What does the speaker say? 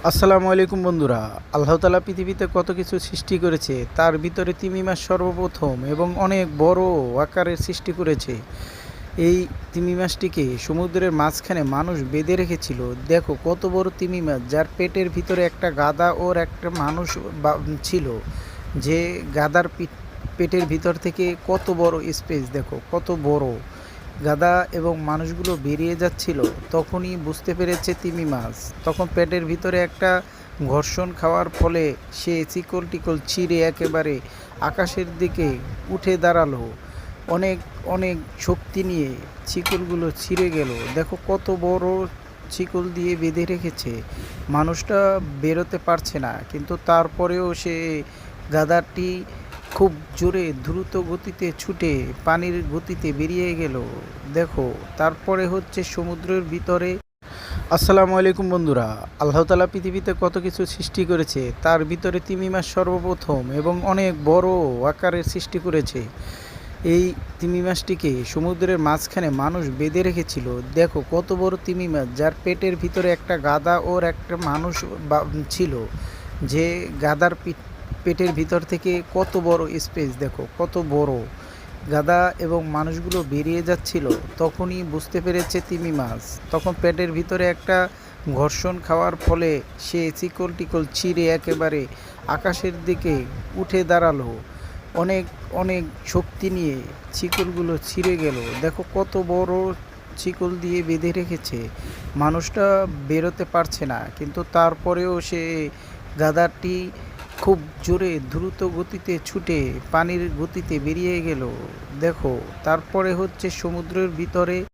আসসালামু আলাইকুম বন্ধুরা। আল্লাহ তাআলা পৃথিবীতে কত কিছু সৃষ্টি করেছে, তার ভিতরে তিমি মাছ সর্বপ্রথম এবং অনেক বড় আকারের সৃষ্টি করেছে। এই তিমি মাছটিকে সমুদ্রের মাঝখানে মানুষ বেঁধে রেখেছিল। দেখো কত বড় তিমি মাছ, যার পেটের ভিতরে একটা গাদা ওর একটা মানুষ ছিল। যে গাদার পেটের ভিতর থেকে কত বড় স্পেস, দেখো কত বড় গাদা এবং মানুষগুলো বেরিয়ে যাচ্ছিল। তখনই বুঝতে পেরেছে তিমি মাছ, তখন পেটের ভিতরে একটা ঘর্ষণ খাওয়ার ফলে সে চিকল টিকল ছিঁড়ে একেবারে আকাশের দিকে উঠে দাঁড়ালো। অনেক অনেক শক্তি নিয়ে চিকলগুলো ছিঁড়ে গেল। দেখো কত বড় চিকল দিয়ে বেঁধে রেখেছে, মানুষটা বেরোতে পারছে না, কিন্তু তারপরেও সে গাদারটি খুব জোরে দ্রুত গতিতে ছুটে পানির গতিতে বেরিয়ে গেল। দেখো তারপরে হচ্ছে সমুদ্রের ভিতরে। আসসালামু আলাইকুম বন্ধুরা। আল্লাহ তাআলা পৃথিবীতে কত কিছু সৃষ্টি করেছে, তার ভিতরে তিমি মাছ সর্বপ্রথম এবং অনেক বড় আকারের সৃষ্টি করেছে। এই তিমি মাছটিকে সমুদ্রের মাঝখানে মানুষ বেঁধে রেখেছিল। দেখো কত বড় তিমি মাছ, যার পেটের ভিতরে একটা গাদা ওর একটা মানুষ ছিল। যে গাদার পেটের ভিতর থেকে কত বড় স্পেস, দেখো কত বড় গাদা এবং মানুষগুলো বেরিয়ে যাচ্ছিল। তখনই বুঝতে পেরেছে তিমি মাছ, তখন পেটের ভিতরে একটা ঘর্ষণ খাওয়ার ফলে সে চিকল টিকল ছিঁড়ে একেবারে আকাশের দিকে উঠে দাঁড়ালো। অনেক অনেক শক্তি নিয়ে চিকলগুলো ছিঁড়ে গেল। দেখো কত বড় চিকল দিয়ে বেঁধে রেখেছে, মানুষটা বেরোতে পারছে না, কিন্তু তারপরেও সে গাদারটি খুব জোরে দ্রুত গতিতে ছুটে পানির গতিতে বেরিয়ে গেল। দেখো তারপরে হচ্ছে সমুদ্রের ভিতরে।